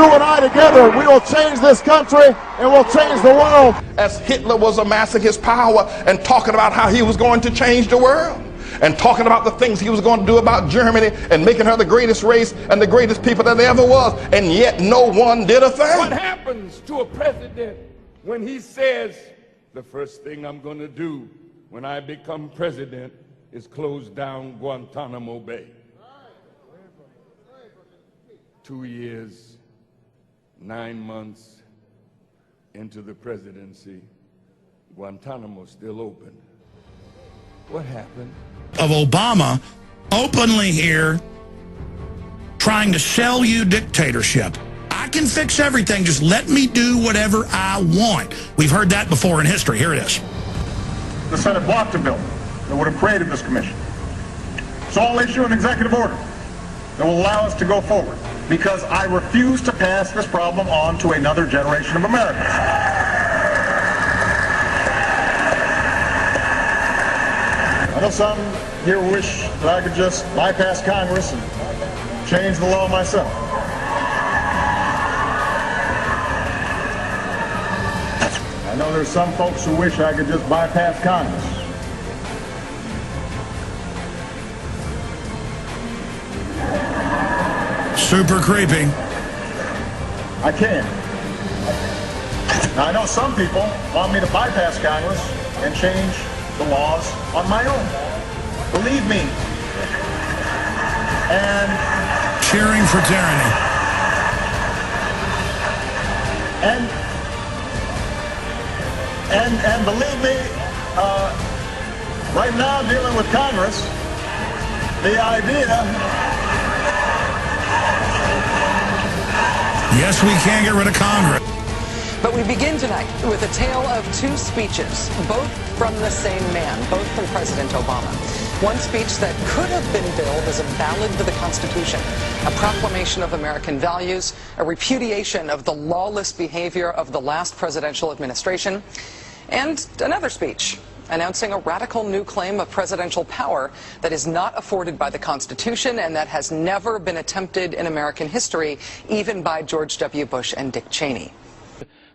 you and I together, we will change this country and we'll change the world. As Hitler was amassing his power and talking about how he was going to change the world, and talking about the things he was going to do about Germany and making her the greatest race and the greatest people that there ever was, and yet no one did a thing. What happens to a president when he says, the first thing I'm going to do when I become president is close down Guantanamo Bay? 2 years, 9 months into the presidency, Guantanamo's still open. What happened? Of Obama openly here trying to sell you dictatorship. I can fix everything. Just let me do whatever I want. We've heard that before in history. Here it is. The Senate blocked a bill that would have created this commission. So I'll issue an executive order that will allow us to go forward, because I refuse to pass this problem on to another generation of Americans. I know some here wish that I could just bypass Congress and change the law myself. I know there's some folks who wish I could just bypass Congress. Super creepy. I can. Now, I know some people want me to bypass Congress and change the laws on my own. Believe me. And cheering for tyranny. And believe me, right now dealing with Congress, the idea. Yes, we can get rid of Congress. But we begin tonight with a tale of two speeches, both from the same man, both from President Obama. One speech that could have been billed as a ballad to the Constitution, a proclamation of American values, a repudiation of the lawless behavior of the last presidential administration, and another speech announcing a radical new claim of presidential power that is not afforded by the Constitution and that has never been attempted in American history, even by George W. Bush and Dick Cheney.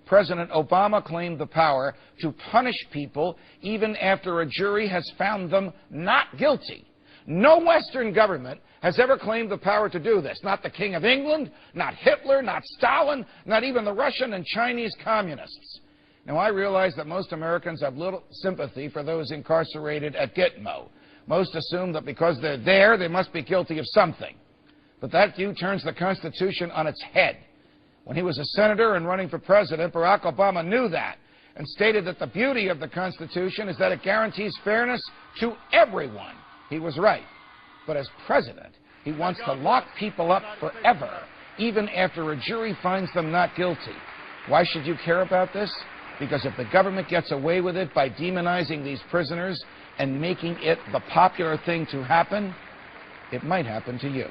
President Obama claimed the power to punish people even after a jury has found them not guilty. No Western government has ever claimed the power to do this. Not the King of England, not Hitler, not Stalin, not even the Russian and Chinese communists. Now, I realize that most Americans have little sympathy for those incarcerated at Gitmo. Most assume that because they're there, they must be guilty of something. But that view turns the Constitution on its head. When he was a senator and running for president, Barack Obama knew that and stated that the beauty of the Constitution is that it guarantees fairness to everyone. He was right. But as president, he wants to lock people up forever, even after a jury finds them not guilty. Why should you care about this? Because if the government gets away with it by demonizing these prisoners and making it the popular thing to happen, it might happen to you.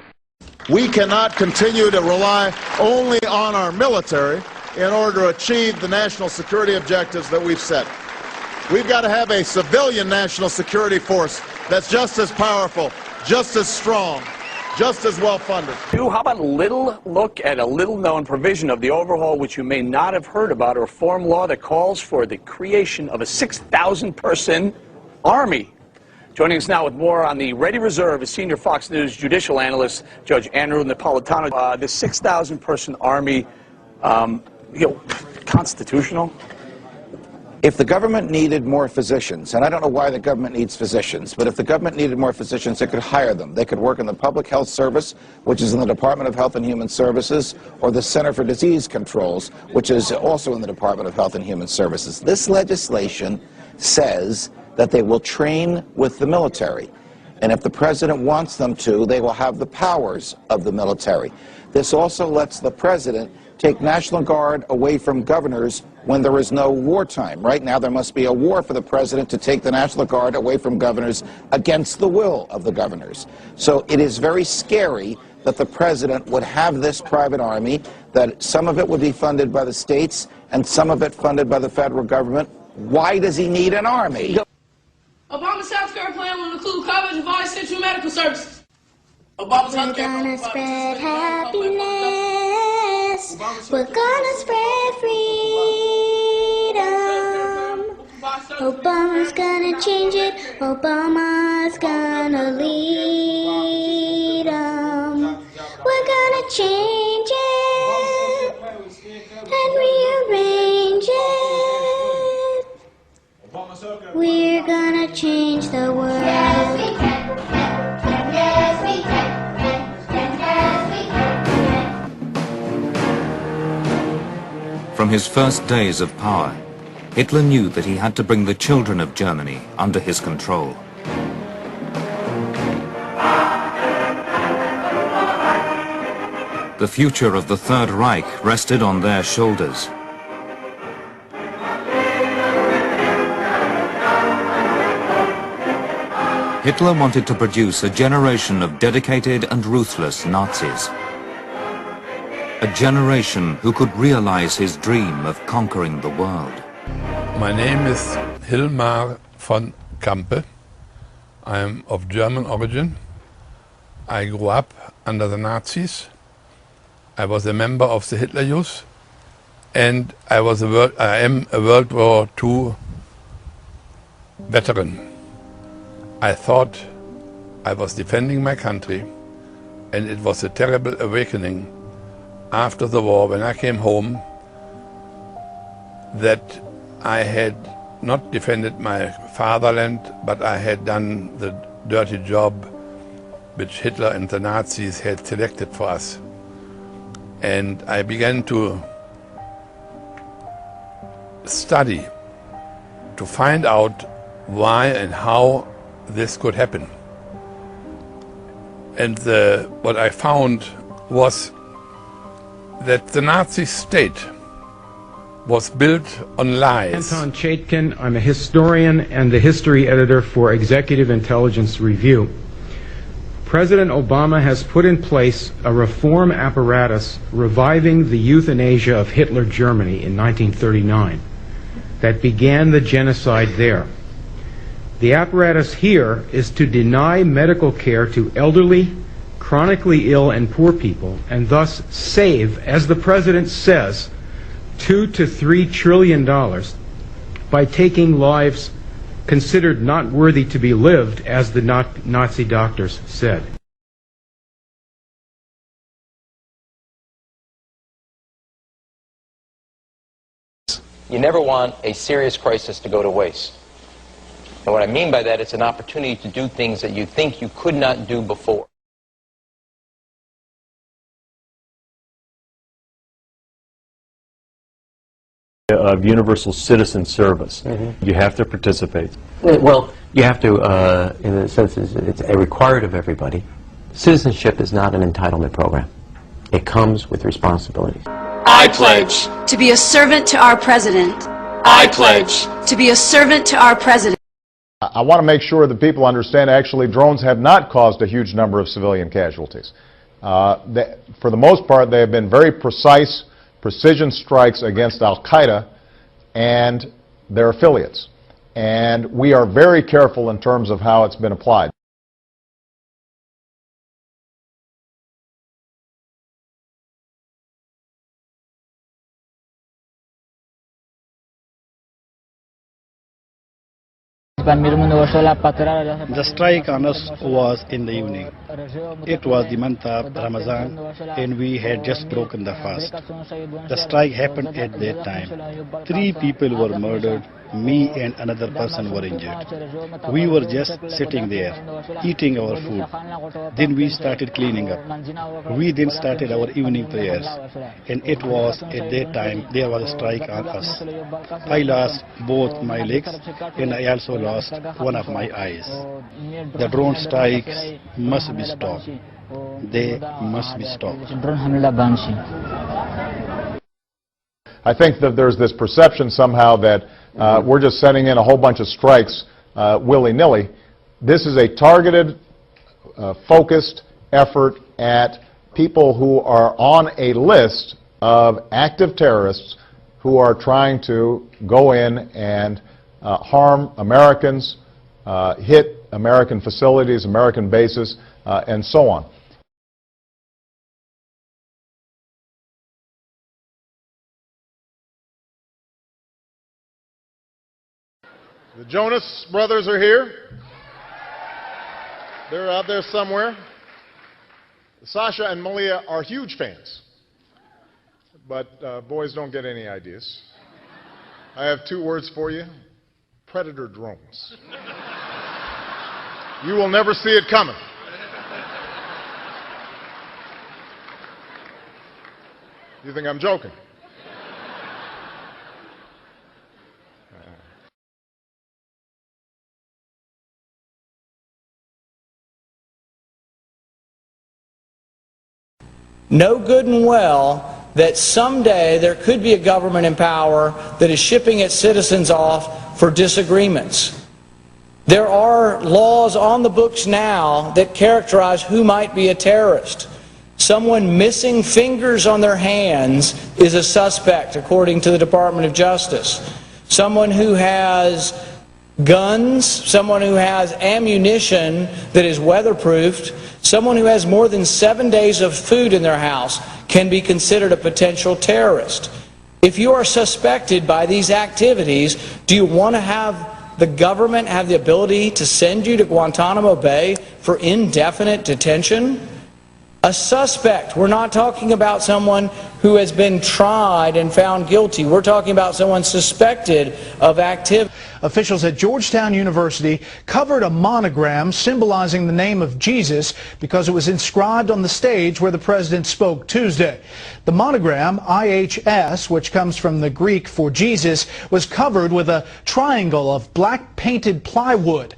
We cannot continue to rely only on our military in order to achieve the national security objectives that we've set. We've got to have a civilian national security force that's just as powerful, just as strong, just as well funded. How about a little look at a little-known provision of the overhaul which you may not have heard about, a reform law that calls for the creation of a 6,000-person army. Joining us now with more on the Ready Reserve is senior Fox News judicial analyst Judge Andrew Napolitano. The 6,000-person army, constitutional? If the government needed more physicians, and I don't know why the government needs physicians, but if the government needed more physicians, it could hire them. They could work in the Public Health Service, which is in the Department of Health and Human Services, or the Center for Disease Controls, which is also in the Department of Health and Human Services. This legislation says that they will train with the military. And if the president wants them to, they will have the powers of the military. This also lets the president take National Guard away from governors when there is no wartime. Right now, there must be a war for the president to take the National Guard away from governors against the will of the governors. So it is very scary that the president would have this private army, that some of it would be funded by the states and some of it funded by the federal government. Why does he need an army? Obama's healthcare plan will include coverage of all essential medical services. Obama's We're gonna spread happiness. We're gonna spread freedom. Obama's gonna change it. Obama's gonna lead 'em. We're gonna change it and rearrange it. We're gonna change the world. Yes, we can. Yes, we can. Yes, we can. From his first days of power, Hitler knew that he had to bring the children of Germany under his control. The future of the Third Reich rested on their shoulders. Hitler wanted to produce a generation of dedicated and ruthless Nazis. A generation who could realize his dream of conquering the world. My name is Hilmar von Kampe. I am of German origin. I grew up under the Nazis. I was a member of the Hitler Youth, and I am a World War II veteran. I thought I was defending my country, and it was a terrible awakening after the war when I came home that I had not defended my fatherland, but I had done the dirty job which Hitler and the Nazis had selected for us. And I began to study, to find out why and how this could happen. And what I found was that the Nazi state was built on lies. Anton Chaikin, I'm a historian and the history editor for Executive Intelligence Review. President Obama has put in place a reform apparatus reviving the euthanasia of Hitler Germany in 1939 that began the genocide there. The apparatus here is to deny medical care to elderly, chronically ill and poor people, and thus save, as the president says, $2 to $3 trillion by taking lives considered not worthy to be lived, as the Nazi doctors said. You never want a serious crisis to go to waste. And what I mean by that, it's an opportunity to do things that you think you could not do before. Of universal citizen service. You have to participate. Well, you have to, in the sense it's required of everybody. Citizenship is not an entitlement program. It comes with responsibilities. I pledge to be a servant to our president. I pledge to be a servant to our president. I want to make sure that people understand actually drones have not caused a huge number of civilian casualties. For the most part, they have been very precise, precision strikes against Al-Qaeda and their affiliates. And we are very careful in terms of how it's been applied. The strike on us was in the evening. It was the month of Ramadan and we had just broken the fast. The strike happened at that time. 3 people were murdered. Me and another person were injured. We were just sitting there, eating our food. Then we started cleaning up. We then started our evening prayers. And it was at that time there was a strike on us. I lost both my legs and I also lost one of my eyes. The drone strikes must be stopped. They must be stopped. I think that there's this perception somehow that we're just sending in a whole bunch of strikes willy-nilly. This is a targeted, focused effort at people who are on a list of active terrorists who are trying to go in and harm Americans, hit American facilities, American bases, and so on. The Jonas brothers are here. They're out there somewhere. Sasha and Malia are huge fans. But boys don't get any ideas. I have 2 words for you. Predator drones. You will never see it coming. You think I'm joking? Know good and well that someday there could be a government in power that is shipping its citizens off for disagreements. There are laws on the books now that characterize who might be a terrorist. Someone missing fingers on their hands is a suspect, according to the Department of Justice. Someone who has guns, someone who has ammunition that is weatherproofed, someone who has more than 7 days of food in their house can be considered a potential terrorist. If you are suspected by these activities, do you want to have the government have the ability to send you to Guantanamo Bay for indefinite detention? A suspect. We're not talking about someone who has been tried and found guilty. We're talking about someone suspected of activity. Officials at Georgetown University covered a monogram symbolizing the name of Jesus because it was inscribed on the stage where the president spoke Tuesday. The monogram, IHS, which comes from the Greek for Jesus, was covered with a triangle of black painted plywood.